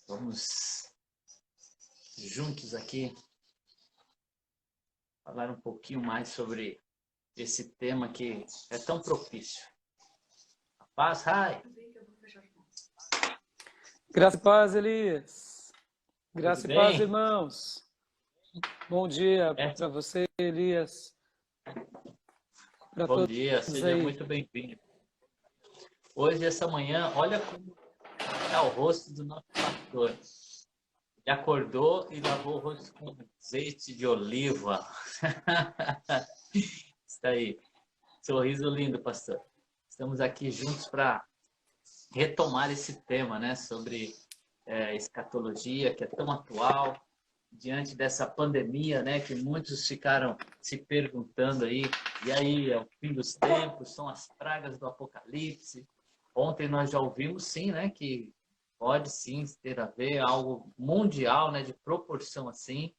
Vamos juntos aqui falar um pouquinho mais sobre esse tema que é tão propício. A paz, Rai. Graça e paz, Elias. Graça Tudo e paz, bem? irmãos. Bom dia É. para você, Elias. Para Bom todos dia, seja aí. muito bem-vindo. Hoje, essa manhã, olha como está o rosto do nosso pastor. Ele acordou e lavou o rosto com azeite de oliva. Está aí. Sorriso lindo, pastor. Estamos aqui juntos para retomar esse tema, né, sobre escatologia, que é tão atual, diante dessa pandemia, né, que muitos ficaram se perguntando aí, e aí, é o fim dos tempos, são as pragas do Apocalipse. Ontem nós já ouvimos, sim, né, que pode sim ter a ver algo mundial, né, de proporção assim,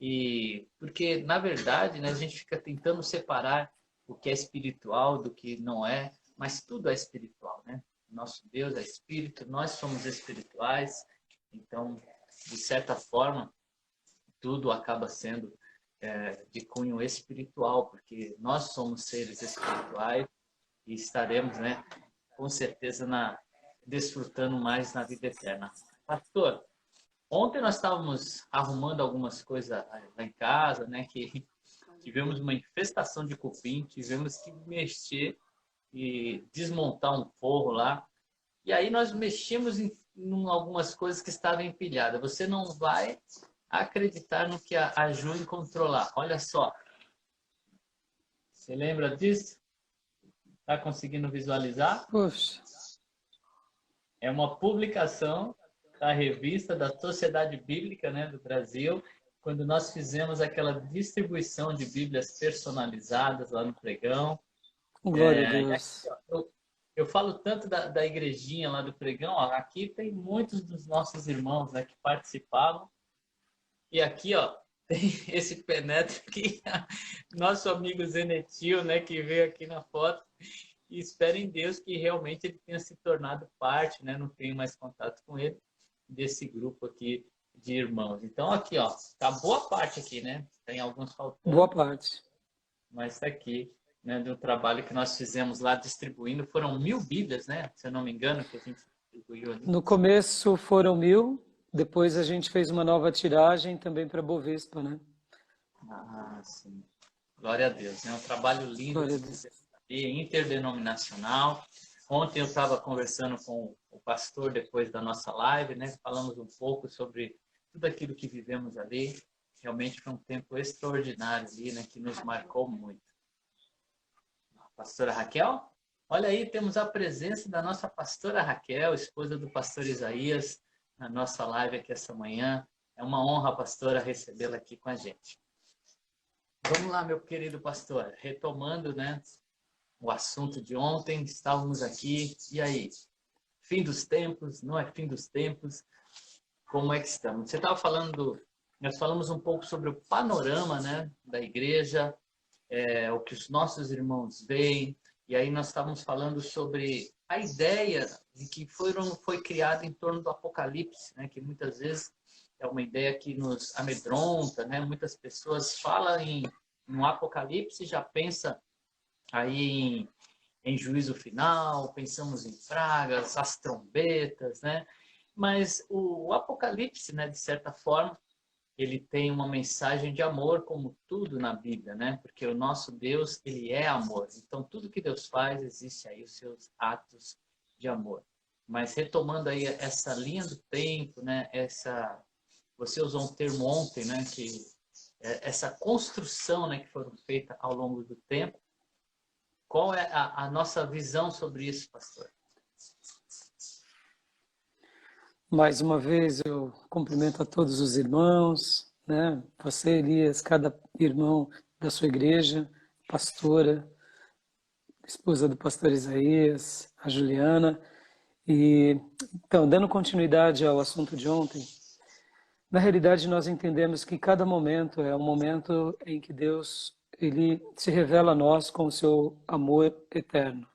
e porque, na verdade, né, a gente fica tentando separar o que é espiritual do que não é, mas tudo é espiritual, né? Nosso Deus é espírito, nós somos espirituais, então, de certa forma, tudo acaba sendo de cunho espiritual, porque nós somos seres espirituais e estaremos, né, com certeza, desfrutando mais na vida eterna. Pastor, ontem nós estávamos arrumando algumas coisas lá em casa, né, que tivemos uma infestação de cupim, tivemos que mexer e desmontar um forro lá. E aí nós mexemos em algumas coisas que estavam empilhadas. Você não vai acreditar no que a Ju encontrou lá. Olha só. Você lembra disso? Está conseguindo visualizar? Poxa, É uma publicação da revista da Sociedade Bíblica, né, do Brasil, quando nós fizemos aquela distribuição de Bíblias personalizadas lá no pregão. glória a E aqui, Deus. ó, eu falo tanto da igrejinha lá do pregão, ó, aqui tem muitos dos nossos irmãos, né, que participavam. E aqui, ó, tem esse penetra aqui, nosso amigo Zenetil, né, que veio aqui na foto. E espero em Deus que realmente ele tenha se tornado parte, né, não tenho mais contato com ele, desse grupo aqui de irmãos. Então, aqui, ó, tá boa parte aqui, né? Tem alguns Boa faltando, parte. mas tá aqui, né, do trabalho que nós fizemos lá distribuindo. Foram 1000 Bíblias, né? Se eu não me engano, que a gente distribuiu ali. No começo foram 1000, depois a gente fez uma nova tiragem também para Bovespa, né? Ah, sim. Glória a Deus. É um trabalho lindo Glória que a Deus. fizemos ali, interdenominacional. Ontem eu estava conversando com o pastor depois da nossa live, né? Falamos um pouco sobre tudo aquilo que vivemos ali. Realmente foi um tempo extraordinário ali, né? Que nos marcou muito. Pastora Raquel? Olha aí, temos a presença da nossa pastora Raquel, esposa do pastor Isaías, na nossa live aqui essa manhã. É uma honra, pastora, recebê-la aqui com a gente. Vamos lá, meu querido pastor, retomando, né, o assunto de ontem, estávamos aqui, e aí? Fim dos tempos, não é fim dos tempos? Como é que estamos? Você estava falando, nós falamos um pouco sobre o panorama, né, da igreja, o que os nossos irmãos veem, e aí nós estávamos falando sobre a ideia de que foi criada em torno do Apocalipse, né, que muitas vezes é uma ideia que nos amedronta, né? Muitas pessoas falam no Apocalipse e já pensa aí em juízo final, pensamos em pragas, as trombetas, né? Mas o Apocalipse, né, de certa forma, ele tem uma mensagem de amor, como tudo na Bíblia, né? Porque o nosso Deus, ele é amor. Então, tudo que Deus faz, existe aí os seus atos de amor. Mas retomando aí essa linha do tempo, né? Você usou um termo ontem, né? Que essa construção, né, que foram feitas ao longo do tempo. Qual é a nossa visão sobre isso, pastor? Mais uma vez eu cumprimento a todos os irmãos, né? Você, Elias, cada irmão da sua igreja, pastora, esposa do pastor Isaías, a Juliana. E então, dando continuidade ao assunto de ontem, na realidade nós entendemos que cada momento é um momento em que Deus ele se revela a nós com o seu amor eterno.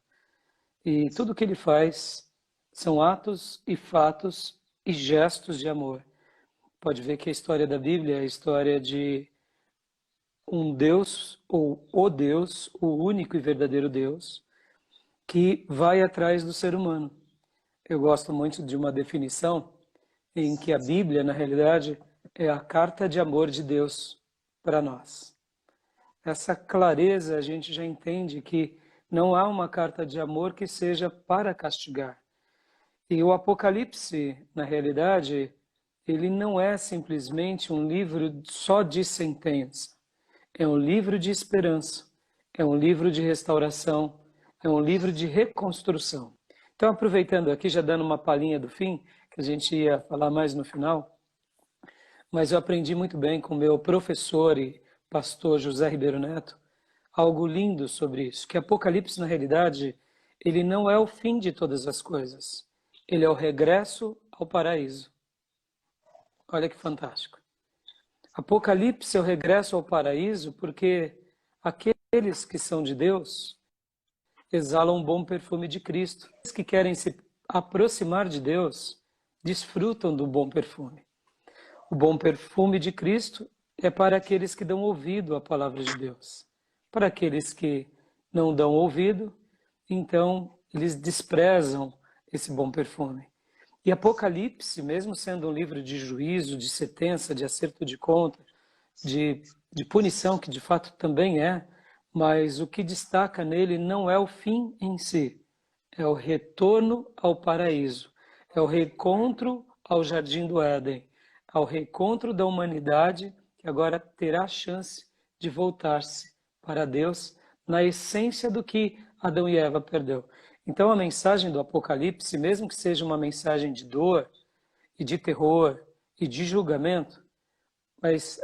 E tudo que ele faz são atos e fatos e gestos de amor. Pode ver que a história da Bíblia é a história de um Deus, ou o Deus, o único e verdadeiro Deus, que vai atrás do ser humano. Eu gosto muito de uma definição em que a Bíblia, na realidade, é a carta de amor de Deus para nós. Essa clareza a gente já entende que não há uma carta de amor que seja para castigar. E o Apocalipse, na realidade, ele não é simplesmente um livro só de sentença. É um livro de esperança, é um livro de restauração, é um livro de reconstrução. Então, aproveitando aqui, já dando uma palhinha do fim, que a gente ia falar mais no final, mas eu aprendi muito bem com meu professor e pastor José Ribeiro Neto, algo lindo sobre isso, que Apocalipse, na realidade, ele não é o fim de todas as coisas, ele é o regresso ao paraíso. Olha que fantástico. Apocalipse é o regresso ao paraíso porque aqueles que são de Deus exalam um bom perfume de Cristo. Os que querem se aproximar de Deus desfrutam do bom perfume. O bom perfume de Cristo é para aqueles que dão ouvido à palavra de Deus. Para aqueles que não dão ouvido, então eles desprezam esse bom perfume. E Apocalipse, mesmo sendo um livro de juízo, de sentença, de acerto de conta, de punição, que de fato também é, mas o que destaca nele não é o fim em si, é o retorno ao paraíso, é o reencontro ao Jardim do Éden, ao reencontro da humanidade que agora terá a chance de voltar-se para Deus na essência do que Adão e Eva perdeu. Então a mensagem do Apocalipse, mesmo que seja uma mensagem de dor e de terror e de julgamento, mas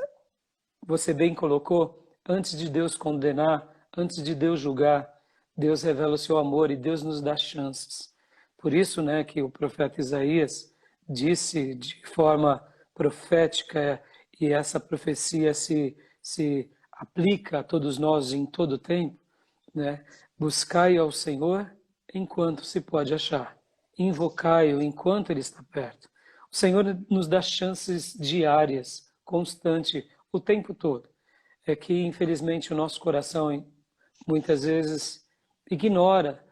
você bem colocou, antes de Deus condenar, antes de Deus julgar, Deus revela o seu amor e Deus nos dá chances. Por isso, né, que o profeta Isaías disse de forma profética, e essa profecia se aplica a todos nós em todo tempo, né? Buscai ao Senhor enquanto se pode achar. Invocai-o enquanto ele está perto. O Senhor nos dá chances diárias, constante, o tempo todo. É que, infelizmente, o nosso coração muitas vezes ignora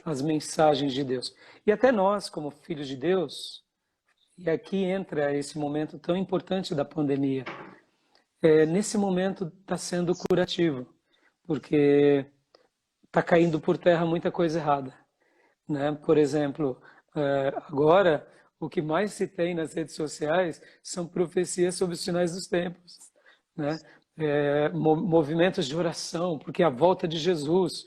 as mensagens de Deus. E até nós, como filhos de Deus, e aqui entra esse momento tão importante da pandemia, nesse momento está sendo curativo, porque está caindo por terra muita coisa errada, né? Por exemplo, agora o que mais se tem nas redes sociais são profecias sobre os sinais dos tempos, né? Movimentos de oração, porque a volta de Jesus.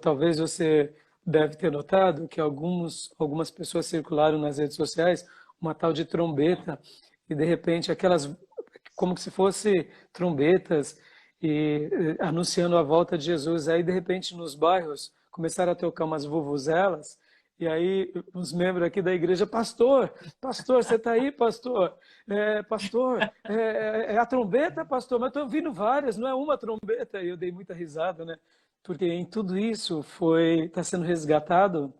Talvez você deve ter notado que algumas pessoas circularam nas redes sociais uma tal de trombeta, e de repente aquelas, como se fosse trombetas, e anunciando a volta de Jesus. Aí, de repente, nos bairros, começaram a tocar umas vuvuzelas, e aí os membros aqui da igreja, pastor, você está aí, pastor? Pastor, é a trombeta, pastor? Mas estou ouvindo várias, não é uma trombeta. E eu dei muita risada, né? Porque em tudo isso está sendo resgatado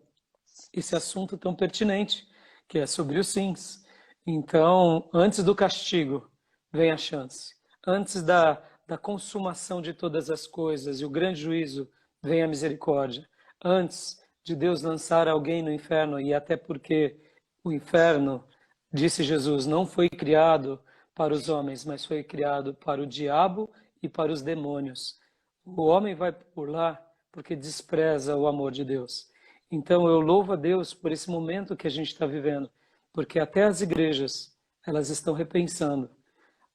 esse assunto tão pertinente, que é sobre os sims. Então, antes do castigo, vem a chance. Antes da consumação de todas as coisas e o grande juízo, vem a misericórdia. Antes de Deus lançar alguém no inferno, e até porque o inferno, disse Jesus, não foi criado para os homens, mas foi criado para o diabo e para os demônios. O homem vai por lá porque despreza o amor de Deus. Então eu louvo a Deus por esse momento que a gente está vivendo, porque até as igrejas, elas estão repensando.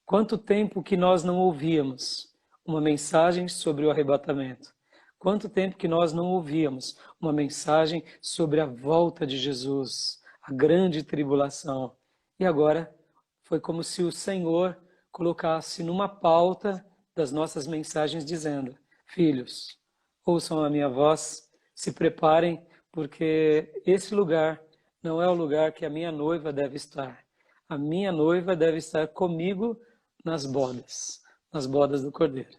Quanto tempo que nós não ouvíamos uma mensagem sobre o arrebatamento? Quanto tempo que nós não ouvíamos uma mensagem sobre a volta de Jesus, a grande tribulação? E agora foi como se o Senhor colocasse numa pauta das nossas mensagens dizendo: filhos, ouçam a minha voz, se preparem, porque esse lugar não é o lugar que a minha noiva deve estar. A minha noiva deve estar comigo nas bodas do Cordeiro.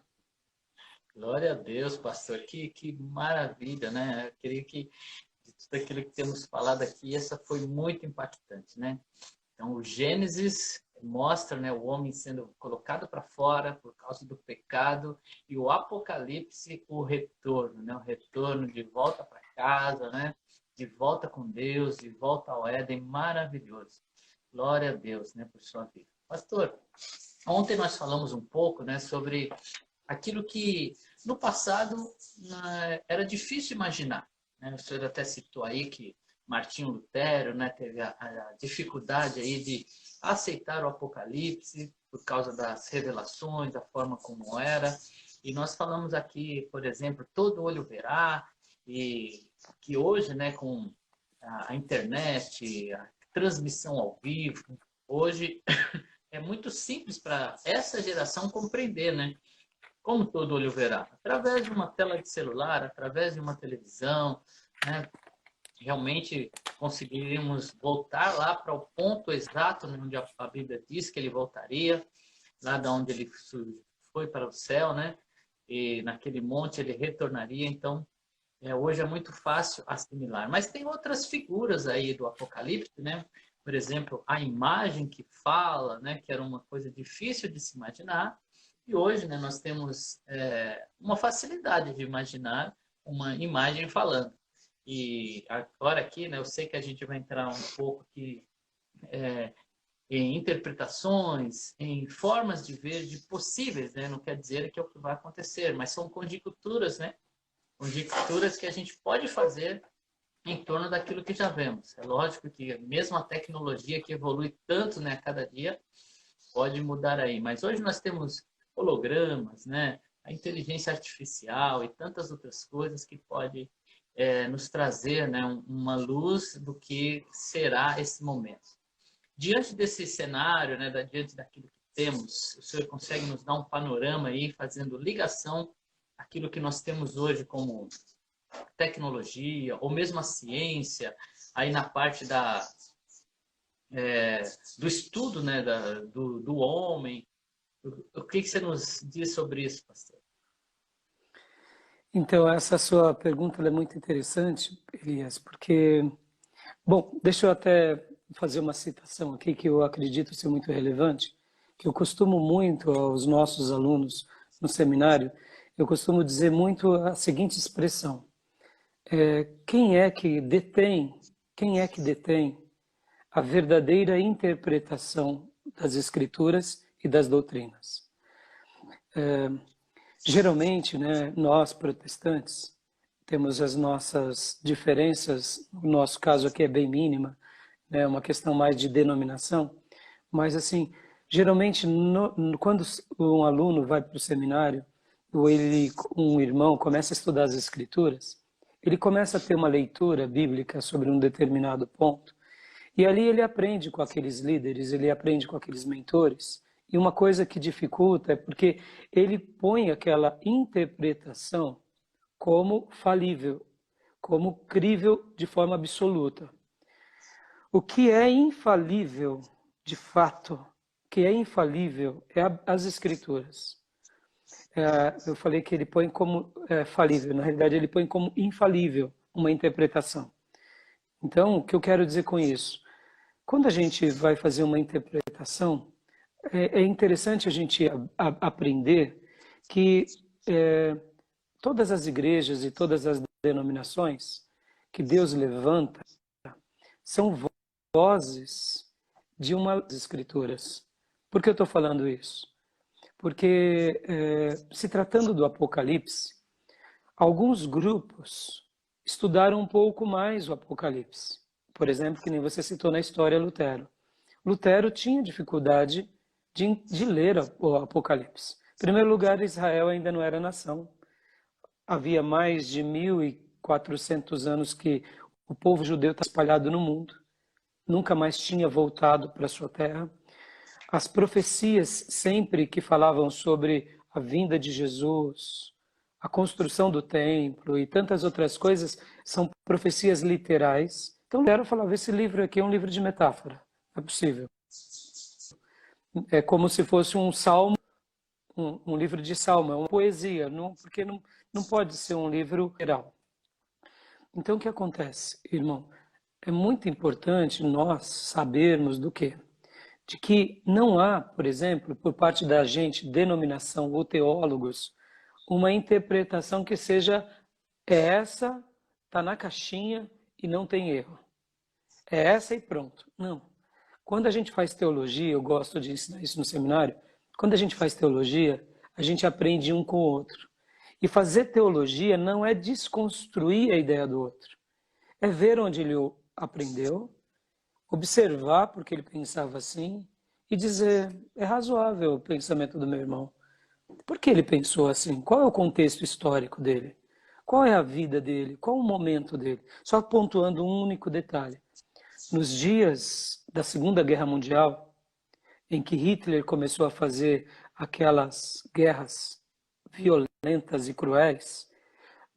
Glória a Deus, pastor. Que maravilha, né? Eu queria que, de tudo aquilo que temos falado aqui, essa foi muito impactante, né? Então, o Gênesis mostra, né, o homem sendo colocado para fora por causa do pecado, e o Apocalipse, o retorno, né? O retorno de volta para casa, né? De volta com Deus, de volta ao Éden, maravilhoso. Glória a Deus, né, por sua vida. Pastor, ontem nós falamos um pouco, né, sobre aquilo que no passado era difícil imaginar, né? O senhor até citou aí que Martinho Lutero, né, teve a dificuldade aí de aceitar o Apocalipse por causa das revelações, da forma como era. E nós falamos aqui, por exemplo, todo olho verá, e que hoje, né, com a internet, a transmissão ao vivo, hoje é muito simples para essa geração compreender, né? Como todo olho verá? Através de uma tela de celular, através de uma televisão, né? Realmente conseguiríamos voltar lá para o ponto exato, né, onde a Bíblia diz que ele voltaria, lá de onde ele foi para o céu, né? E naquele monte ele retornaria. Então, hoje é muito fácil assimilar. Mas tem outras figuras aí do Apocalipse, né? Por exemplo, a imagem que fala, né? Que era uma coisa difícil de se imaginar. E hoje, né, nós temos uma facilidade de imaginar uma imagem falando. E agora aqui, né, eu sei que a gente vai entrar um pouco aqui em interpretações, em formas de ver, de possíveis, né? Não quer dizer que é o que vai acontecer, mas são conjecturas, né? Conjecturas que a gente pode fazer em torno daquilo que já vemos. É lógico que mesmo a tecnologia que evolui tanto, né, a cada dia, pode mudar aí. Mas hoje nós temos hologramas, né, a inteligência artificial e tantas outras coisas que pode nos trazer, né, uma luz do que será esse momento. Diante desse cenário, né, diante daquilo que temos, o senhor consegue nos dar um panorama aí, fazendo ligação àquilo que nós temos hoje como tecnologia, ou mesmo a ciência, aí na parte do estudo, né, do homem. O que você nos diz sobre isso, pastor? Então, essa sua pergunta é muito interessante, Elias, porque, bom, deixa eu até fazer uma citação aqui que eu acredito ser muito relevante, que eu costumo muito aos nossos alunos no seminário, eu costumo dizer muito a seguinte expressão: quem é que detém a verdadeira interpretação das Escrituras e das doutrinas? Geralmente, né, nós protestantes temos as nossas diferenças, no nosso caso aqui é bem mínima, né, uma questão mais de denominação, mas assim, geralmente quando um aluno vai para o seminário, ou um irmão começa a estudar as Escrituras, ele começa a ter uma leitura bíblica sobre um determinado ponto, e ali ele aprende com aqueles líderes, ele aprende com aqueles mentores. E uma coisa que dificulta é porque ele põe aquela interpretação como falível, como crível de forma absoluta. O que é infalível, de fato, o que é infalível é as Escrituras. Eu falei que ele põe como falível, na realidade ele põe como infalível uma interpretação. Então, o que eu quero dizer com isso? Quando a gente vai fazer uma interpretação, é interessante a gente aprender que todas as igrejas e todas as denominações que Deus levanta são vozes de uma das Escrituras. Por que eu estou falando isso? Porque, se tratando do Apocalipse, alguns grupos estudaram um pouco mais o Apocalipse. Por exemplo, que nem você citou na história Lutero. Lutero tinha dificuldade de ler o Apocalipse. Em primeiro lugar, Israel ainda não era nação. Havia mais de 1.400 anos que o povo judeu está espalhado no mundo. Nunca mais tinha voltado para sua terra. As profecias sempre que falavam sobre a vinda de Jesus, a construção do templo e tantas outras coisas, são profecias literais. Então, Lutero falava, esse livro aqui é um livro de metáfora. Não é possível. É como se fosse um salmo, um livro de salmo, é uma poesia, porque não pode ser um livro literal. Então, o que acontece, irmão? É muito importante nós sabermos do quê? De que não há, por exemplo, por parte da gente, denominação ou teólogos, uma interpretação que seja essa, está na caixinha e não tem erro. É essa e pronto. Não. Quando a gente faz teologia, eu gosto de ensinar isso no seminário, quando a gente faz teologia, a gente aprende um com o outro. E fazer teologia não é desconstruir a ideia do outro. É ver onde ele aprendeu, observar porque ele pensava assim e dizer, é razoável o pensamento do meu irmão. Por que ele pensou assim? Qual é o contexto histórico dele? Qual é a vida dele? Qual o momento dele? Só pontuando um único detalhe. Nos dias da Segunda Guerra Mundial, em que Hitler começou a fazer aquelas guerras violentas e cruéis,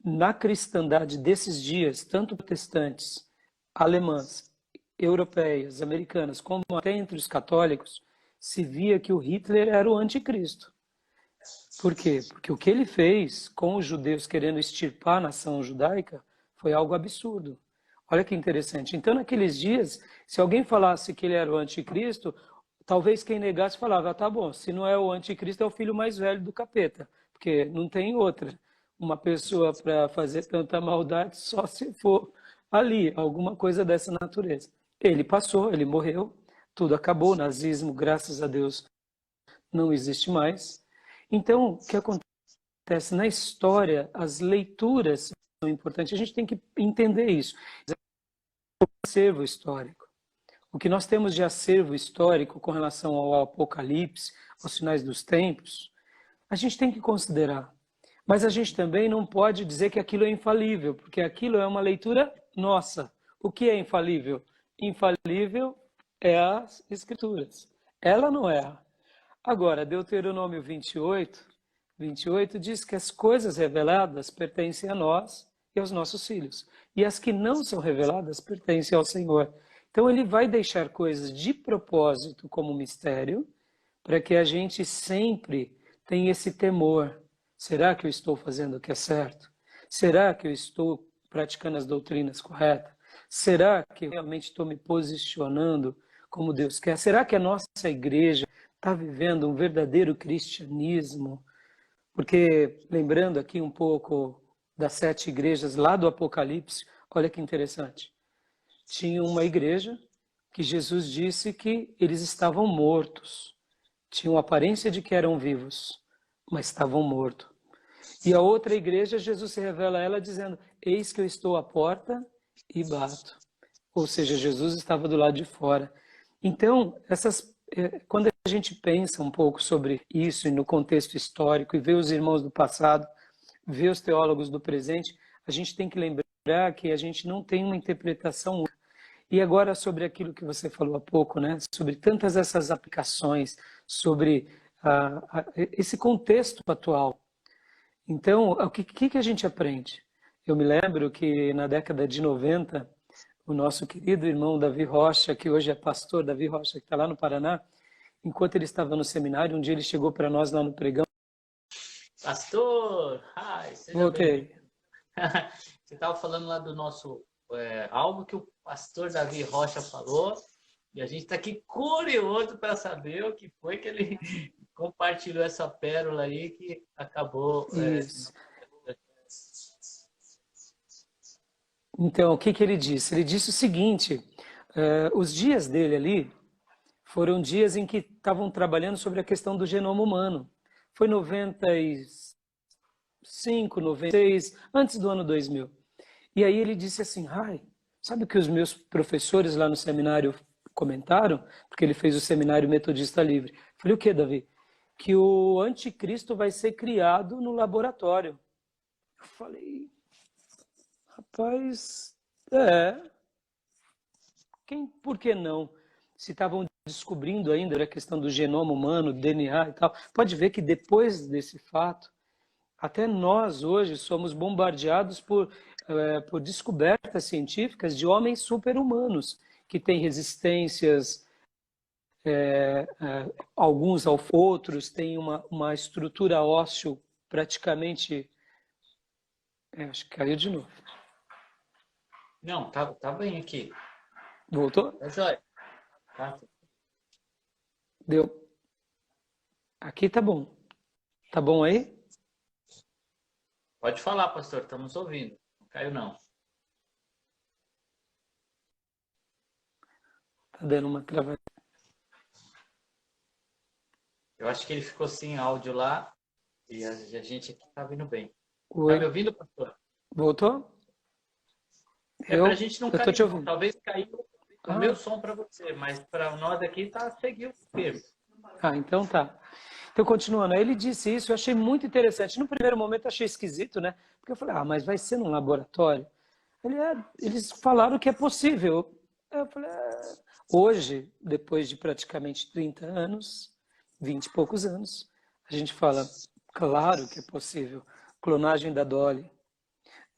na cristandade desses dias, tanto protestantes, alemãs, europeias, americanas, como até entre os católicos, se via que o Hitler era o anticristo. Por quê? Porque o que ele fez com os judeus querendo extirpar a nação judaica foi algo absurdo. Olha que interessante. Então, naqueles dias, se alguém falasse que ele era o anticristo, talvez quem negasse falava, tá bom, se não é o anticristo, é o filho mais velho do capeta, porque não tem outra. Uma pessoa para fazer tanta maldade só se for ali, alguma coisa dessa natureza. Ele passou, ele morreu, tudo acabou, o nazismo, graças a Deus, não existe mais. Então, o que acontece na história, as leituras são importantes, a gente tem que entender isso. Acervo histórico. O que nós temos de acervo histórico com relação ao Apocalipse, aos finais dos tempos, a gente tem que considerar. Mas a gente também não pode dizer que aquilo é infalível, porque aquilo é uma leitura nossa. O que é infalível? Infalível é as Escrituras. Ela não erra. Agora, Deuteronômio 28 diz que as coisas reveladas pertencem a nós e aos nossos filhos. E as que não são reveladas pertencem ao Senhor. Então, ele vai deixar coisas de propósito como mistério, para que a gente sempre tenha esse temor. Será que eu estou fazendo o que é certo? Será que eu estou praticando as doutrinas corretas? Será que eu realmente estou me posicionando como Deus quer? Será que a nossa igreja está vivendo um verdadeiro cristianismo? Porque, lembrando aqui um pouco das 7 igrejas lá do Apocalipse, olha que interessante. Tinha uma igreja que Jesus disse que eles estavam mortos. Tinham aparência de que eram vivos, mas estavam mortos. E a outra igreja, Jesus se revela a ela dizendo, eis que eu estou à porta e bato. Ou seja, Jesus estava do lado de fora. Então, quando a gente pensa um pouco sobre isso e no contexto histórico e vê os irmãos do passado, vê os teólogos do presente, a gente tem que lembrar que a gente não tem uma interpretação única. E agora sobre aquilo que você falou há pouco, né? Sobre tantas essas aplicações, sobre esse contexto atual. Então, o que a gente aprende? Eu me lembro que na década de 90, o nosso querido irmão Davi Rocha, que hoje é pastor, Davi Rocha, que está lá no Paraná, enquanto ele estava no seminário, um dia ele chegou para nós lá no pregão. Pastor, seja bem-vindo. Você estava falando lá do nosso algo que o pastor Davi Rocha falou, e a gente está aqui curioso para saber o que foi que ele compartilhou essa pérola aí que acabou. Então, o que ele disse? Ele disse o seguinte, os dias dele ali foram dias em que estavam trabalhando sobre a questão do genoma humano. Foi 95, 96, antes do ano 2000. E aí ele disse assim, sabe o que os meus professores lá no seminário comentaram? Porque ele fez o seminário Metodista Livre. Eu falei, o que, Davi? Que o anticristo vai ser criado no laboratório. Eu falei, rapaz, por que não? Se estavam descobrindo ainda a questão do genoma humano, DNA e tal. Pode ver que depois desse fato, até nós hoje somos bombardeados por descobertas científicas de homens super-humanos, que têm resistências, alguns aos outros, têm uma estrutura óssea praticamente... acho que caiu de novo. Não, tá bem aqui. Voltou? Tá jóia. Tá. Deu. Aqui tá bom. Tá bom aí? Pode falar, pastor, estamos ouvindo. Não caiu, não. Tá dando uma travada. Eu acho que ele ficou sem áudio lá e a gente aqui tá vindo bem. Tá me Oi. ouvindo, pastor? Voltou? É pra gente não Eu tô cair, te não. ouvindo. Talvez caiu o meu Ah, som para você, mas para nós aqui seguiu firme. então tá. Então, continuando, aí ele disse isso, eu achei muito interessante. No primeiro momento, eu achei esquisito, né? Porque eu falei, mas vai ser num laboratório? Eles falaram que é possível. Eu falei, hoje, depois de praticamente 30 anos, 20 e poucos anos, a gente fala, claro que é possível. Clonagem da Dolly.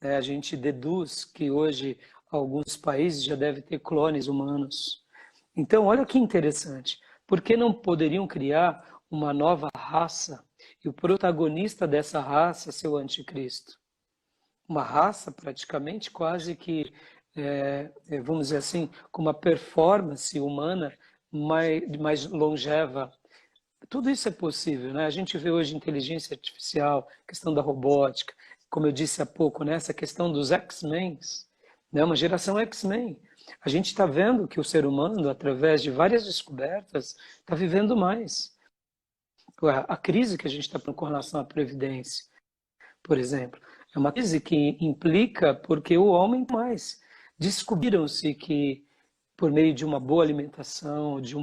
A gente deduz que hoje alguns países já devem ter clones humanos. Então, olha que interessante. Por que não poderiam criar uma nova raça e o protagonista dessa raça ser o anticristo? Uma raça praticamente quase que, vamos dizer assim, com uma performance humana mais longeva. Tudo isso é possível, né? A gente vê hoje inteligência artificial, questão da robótica, como eu disse há pouco, né? Essa questão dos X-Men, né? Uma geração X-Men. A gente está vendo que o ser humano, através de várias descobertas, está vivendo mais. A crise que a gente está com relação à Previdência, por exemplo, é uma crise que implica porque o homem mais. Descobriram-se que por meio de uma boa alimentação, de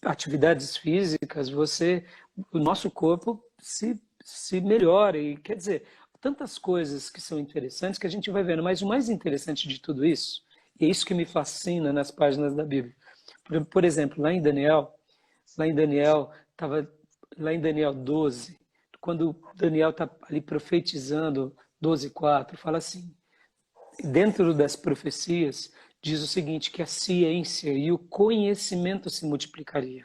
atividades físicas, o nosso corpo se melhora. E quer dizer, tantas coisas que são interessantes que a gente vai vendo. Mas o mais interessante de tudo isso, e é isso que me fascina nas páginas da Bíblia. Por exemplo, estava lá em Daniel 12, quando Daniel está ali profetizando 12:4, fala assim, dentro das profecias, diz o seguinte, que a ciência e o conhecimento se multiplicaria.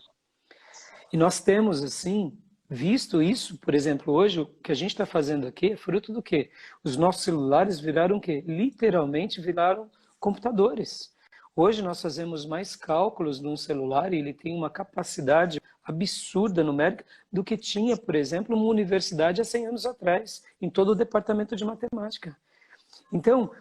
E nós temos, assim, visto isso, por exemplo, hoje, o que a gente está fazendo aqui é fruto do quê? Os nossos celulares viraram o quê? Literalmente viraram computadores. Hoje nós fazemos mais cálculos num celular e ele tem uma capacidade absurda numérica do que tinha, por exemplo, uma universidade há 100 anos atrás, em todo o departamento de matemática. Então,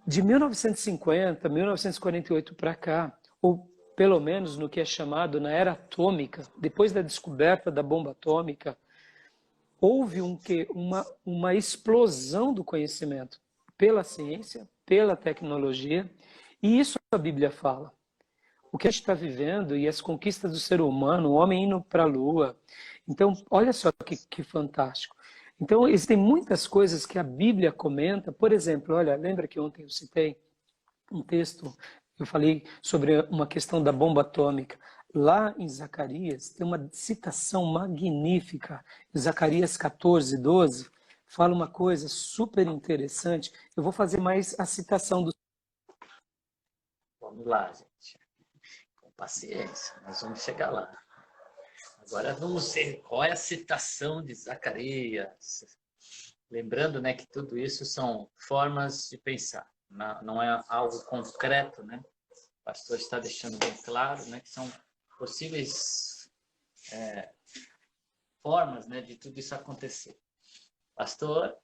de 1950, 1948 para cá, ou pelo menos no que é chamado na era atômica, depois da descoberta da bomba atômica, houve uma explosão do conhecimento pela ciência, pela tecnologia, e isso a Bíblia fala. O que a gente está vivendo e as conquistas do ser humano, o homem indo para a Lua. Então, olha só que fantástico. Então, existem muitas coisas que a Bíblia comenta. Por exemplo, olha, lembra que ontem eu citei um texto, eu falei sobre uma questão da bomba atômica. Lá em Zacarias, tem uma citação magnífica. Em Zacarias 14:12, fala uma coisa super interessante. Eu vou fazer mais a citação do... Vamos lá, gente. Com paciência, nós vamos chegar lá. Agora vamos ver qual é a citação de Zacarias. Lembrando, né, que tudo isso são formas de pensar, não é algo concreto, né? O pastor está deixando bem claro, né, que são possíveis formas, né, de tudo isso acontecer. Pastor,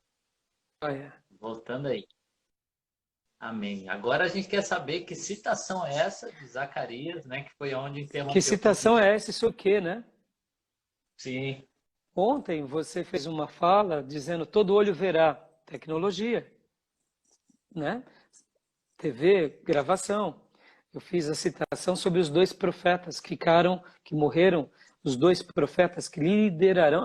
voltando aí. Amém. Agora a gente quer saber que citação é essa de Zacarias, né, que foi onde interrompeu. Que citação é essa? Isso o quê, né? Sim. Ontem você fez uma fala dizendo todo olho verá tecnologia, né? TV, gravação. Eu fiz a citação sobre os dois profetas que morreram, os dois profetas que liderarão,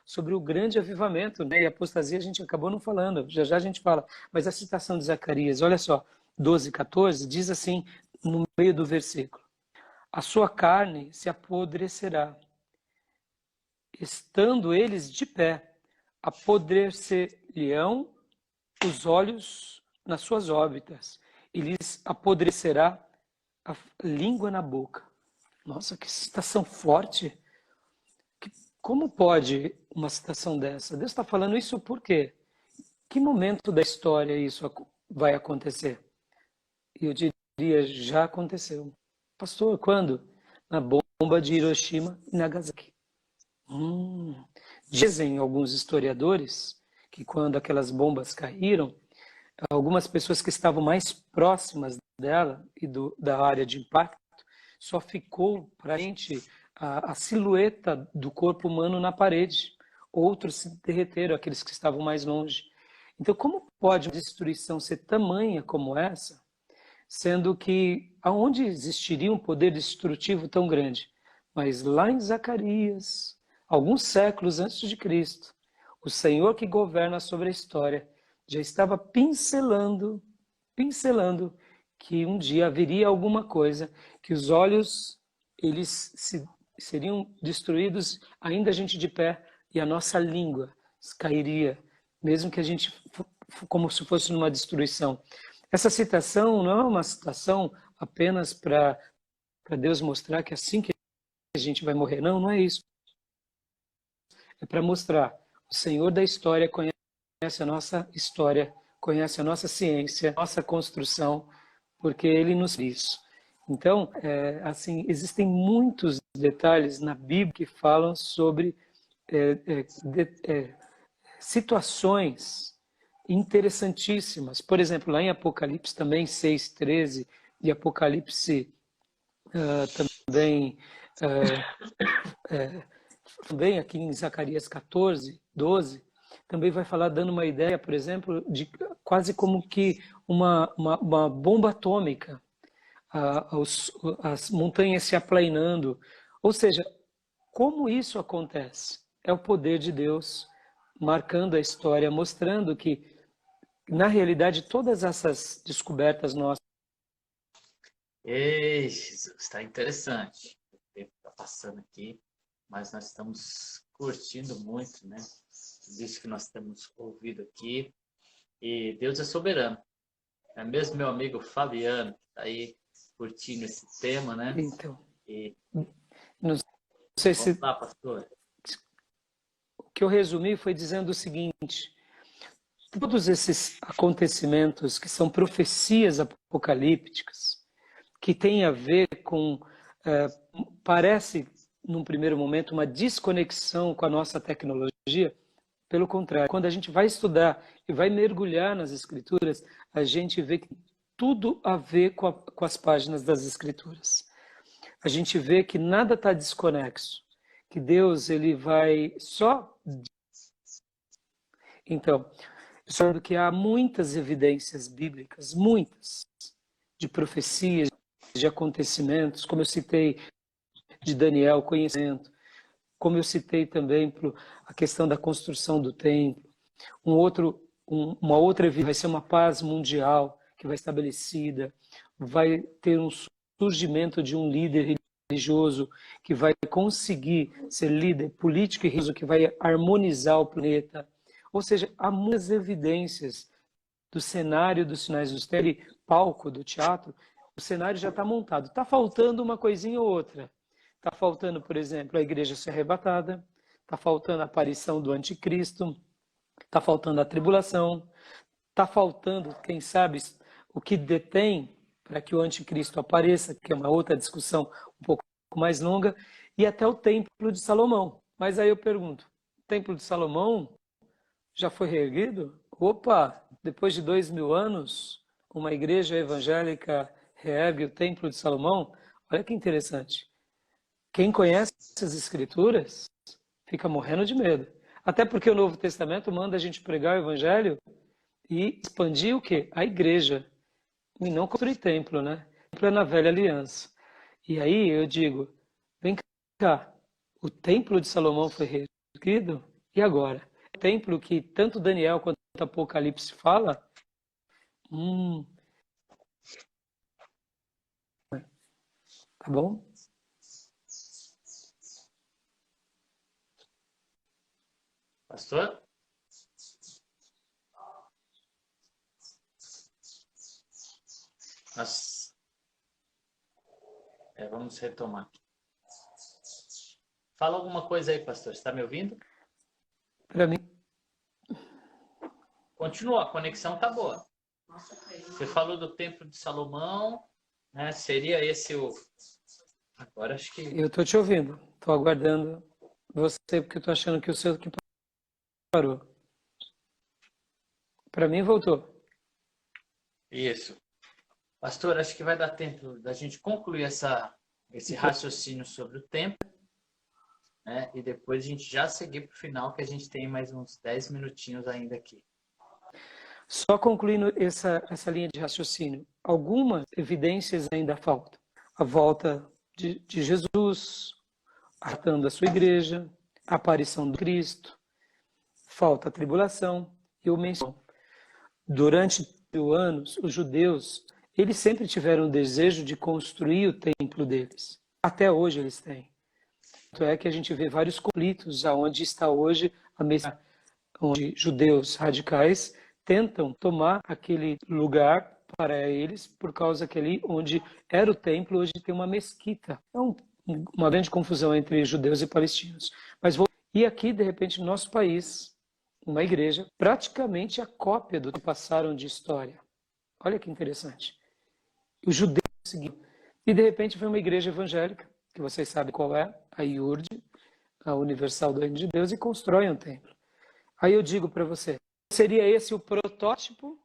sobre o grande avivamento, né? E apostasia a gente acabou não falando, já a gente fala. Mas a citação de Zacarias, olha só, 12:14, diz assim, no meio do versículo: a sua carne se apodrecerá, estando eles de pé, apodrecer-lhe-ão os olhos nas suas órbitas, e lhes apodrecerá a língua na boca. Nossa, que citação forte! Como pode uma citação dessa? Deus está falando isso por quê? Que momento da história isso vai acontecer. E eu diria, já aconteceu. Pastor, quando? Na bomba de Hiroshima e Nagasaki. Dizem alguns historiadores que quando aquelas bombas caíram, algumas pessoas que estavam mais próximas dela e da área de impacto, só ficou para a gente a silhueta do corpo humano na parede. Outros se derreteram, aqueles que estavam mais longe. Então, como pode uma destruição ser tamanha como essa, sendo que aonde existiria um poder destrutivo tão grande? Mas lá em Zacarias, alguns séculos antes de Cristo, o Senhor que governa sobre a história já estava pincelando que um dia haveria alguma coisa, que os olhos seriam destruídos, ainda a gente de pé, e a nossa língua cairia, mesmo que a gente, como se fosse numa destruição. Essa citação não é uma citação apenas para Deus mostrar que assim que a gente vai morrer. Não, não é isso. É para mostrar, o Senhor da história conhece a nossa história, conhece a nossa ciência, a nossa construção, porque Ele nos fez. Então, assim, existem muitos detalhes na Bíblia que falam sobre situações interessantíssimas. Por exemplo, lá em Apocalipse também 6:13 e Apocalipse também também aqui em Zacarias 14:12 também vai falar, dando uma ideia, por exemplo, de quase como que uma bomba atômica, as montanhas se aplainando. Ou seja, como isso acontece? É o poder de Deus marcando a história, mostrando que, na realidade, todas essas descobertas nossas... Ei, Jesus, está interessante. O tempo está passando aqui, mas nós estamos curtindo muito, né? Isso que nós temos ouvido aqui. E Deus é soberano. É mesmo meu amigo Fabiano, que está aí curtindo esse tema, né? Então, E não sei vamos se... lá, pastor. O que eu resumi foi dizendo o seguinte: todos esses acontecimentos que são profecias apocalípticas, que têm a ver com, parece, num primeiro momento, uma desconexão com a nossa tecnologia. Pelo contrário, quando a gente vai estudar e vai mergulhar nas Escrituras, a gente vê que tudo a ver com as páginas das Escrituras. A gente vê que nada está desconexo, que Deus ele vai só... Então, sendo que há muitas evidências bíblicas, muitas, de profecias, de acontecimentos, como eu citei de Daniel, conhecimento, como eu citei também a questão da construção do templo. Uma outra evidência vai ser uma paz mundial que vai estabelecida, vai ter um surgimento de um líder religioso que vai conseguir ser líder político e religioso, que vai harmonizar o planeta. Ou seja, há muitas evidências do cenário dos Sinais dos Tempos, palco do teatro, o cenário já está montado. Está faltando uma coisinha ou outra. Está faltando, por exemplo, a igreja ser arrebatada, está faltando a aparição do anticristo, está faltando a tribulação, está faltando, quem sabe, o que detém para que o anticristo apareça, que é uma outra discussão um pouco mais longa, e até o Templo de Salomão. Mas aí eu pergunto, o Templo de Salomão já foi reerguido? Opa, depois de 2000 anos, uma igreja evangélica reergue o Templo de Salomão? Olha que interessante. Quem conhece as Escrituras fica morrendo de medo. Até porque o Novo Testamento manda a gente pregar o Evangelho e expandir o quê? A igreja. E não construir templo, né? O templo é na velha aliança. E aí eu digo, vem cá, o templo de Salomão foi reerguido? E agora? O templo que tanto Daniel quanto Apocalipse fala? Tá bom? Pastor? Nós vamos retomar. Fala alguma coisa aí, pastor. Está me ouvindo? Para mim, Continua, a conexão tá boa. Você falou do Templo de Salomão, né? Seria esse o... Agora acho que... Eu estou te ouvindo, estou aguardando você, porque eu estou achando que o seu que parou. Para mim, voltou. Isso. Pastor, acho que vai dar tempo da gente concluir esse raciocínio sobre o tempo, né? E depois a gente já seguir para o final, que a gente tem mais uns 10 minutinhos ainda aqui. Só concluindo essa linha de raciocínio, algumas evidências ainda faltam. A volta de Jesus, arratando a sua igreja, a aparição do Cristo, falta a tribulação. Eu menciono, durante 2.000 anos, os judeus, eles sempre tiveram o desejo de construir o templo deles. Até hoje eles têm. Tanto é que a gente vê vários conflitos aonde está hoje a mesma, onde judeus radicais tentam tomar aquele lugar para eles, por causa que ali onde era o templo, hoje tem uma mesquita. É uma grande confusão entre judeus e palestinos. E aqui, de repente, no nosso país, uma igreja, praticamente a cópia do que passaram de história. Olha que interessante. Os judeus seguiram. E, de repente, foi uma igreja evangélica, que vocês sabem qual é, a IURD, a Universal do Reino de Deus, e constrói um templo. Aí eu digo para você, seria esse o protótipo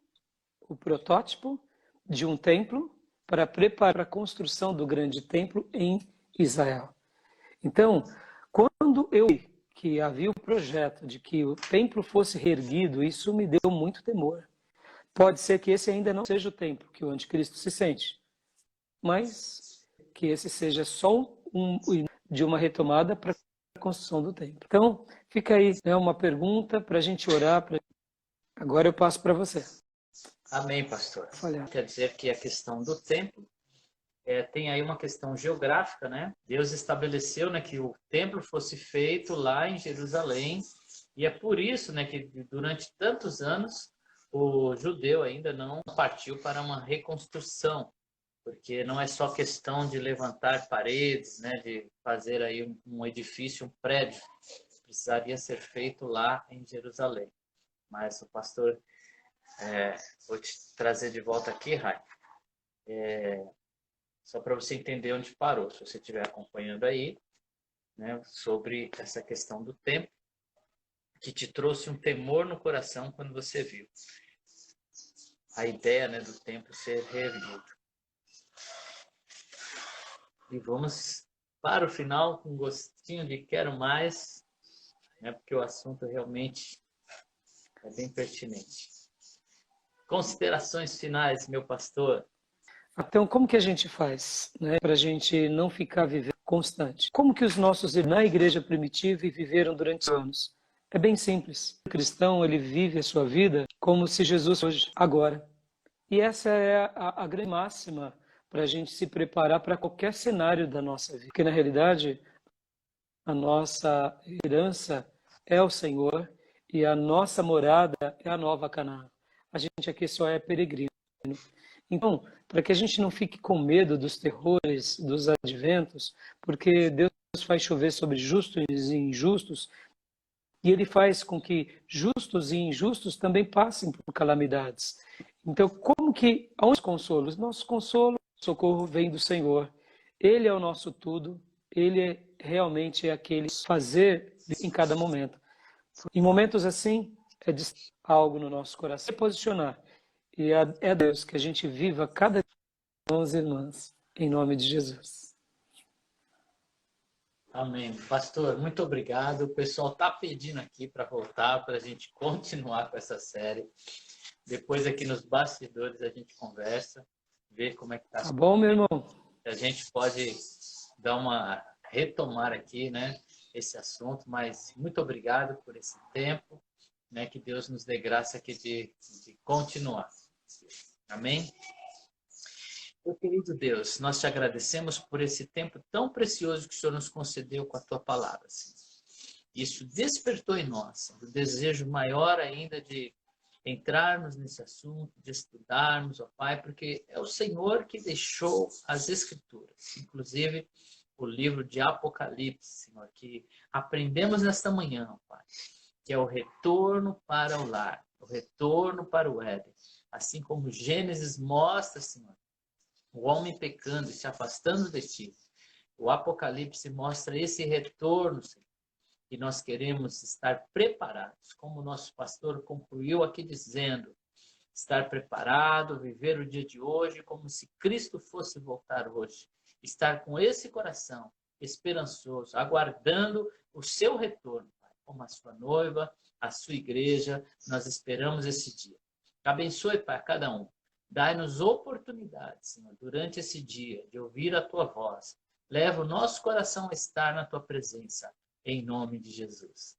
de um templo para preparar a construção do grande templo em Israel. Então, quando eu vi que havia o projeto de que o templo fosse reerguido, isso me deu muito temor. Pode ser que esse ainda não seja o templo que o anticristo se sente, mas que esse seja só de uma retomada para a construção do templo. Então, fica aí, né, uma pergunta para a gente orar. Agora eu passo para você. Amém, pastor. Quer dizer que a questão do templo tem aí uma questão geográfica, né? Deus estabeleceu, né, que o templo fosse feito lá em Jerusalém, e é por isso, né, que durante tantos anos o judeu ainda não partiu para uma reconstrução, porque não é só questão de levantar paredes, né, de fazer aí um edifício, um prédio, precisaria ser feito lá em Jerusalém. Mas o pastor, vou te trazer de volta aqui, Rai, só para você entender onde parou, se você estiver acompanhando aí, né, sobre essa questão do tempo, que te trouxe um temor no coração quando você viu a ideia, né, do templo ser reerguido. E vamos para o final com um gostinho de quero mais, né, porque o assunto realmente é bem pertinente. Considerações finais, meu pastor. Então, como que a gente faz, né, para a gente não ficar vivendo constante? Como que os nossos irmãos na igreja primitiva viveram durante anos? É bem simples. O cristão, ele vive a sua vida como se Jesus hoje, agora. E essa é a grande máxima para a gente se preparar para qualquer cenário da nossa vida. Porque, na realidade, a nossa herança é o Senhor e a nossa morada é a nova Canaã. A gente aqui só é peregrino. Então, para que a gente não fique com medo dos terrores, dos adventos, porque Deus faz chover sobre justos e injustos, e Ele faz com que justos e injustos também passem por calamidades. Então, como que, aonde os consolos? Nosso consolo, socorro vem do Senhor. Ele é o nosso tudo, Ele realmente é aquele fazer em cada momento. Em momentos assim, é de algo no nosso coração, se posicionar. E é Deus que a gente viva cada dia, irmãos e irmãs, em nome de Jesus. Amém. Pastor, muito obrigado. O pessoal está pedindo aqui para voltar, para a gente continuar com essa série. Depois aqui nos bastidores a gente conversa, ver como é que está. Tá bom, meu irmão? A gente pode dar uma retomar aqui, né, esse assunto, mas muito obrigado por esse tempo, né, que Deus nos dê graça aqui de continuar. Amém? Meu querido Deus, nós te agradecemos por esse tempo tão precioso que o Senhor nos concedeu com a tua palavra, Senhor. Isso despertou em nós o desejo maior ainda de entrarmos nesse assunto, de estudarmos, ó Pai, porque é o Senhor que deixou as Escrituras, inclusive o livro de Apocalipse, Senhor, que aprendemos nesta manhã, ó Pai, que é o retorno para o lar, o retorno para o Éden, Assim como Gênesis mostra, Senhor, o homem pecando e se afastando de Ti. O Apocalipse mostra esse retorno, Senhor. E nós queremos estar preparados, como o nosso pastor concluiu aqui dizendo, estar preparado, viver o dia de hoje como se Cristo fosse voltar hoje. Estar com esse coração esperançoso, aguardando o seu retorno, Pai, como a sua noiva, a sua igreja, nós esperamos esse dia. Abençoe, Pai, cada um. Dai-nos oportunidade, Senhor, durante esse dia, de ouvir a Tua voz. Leva o nosso coração a estar na Tua presença, em nome de Jesus.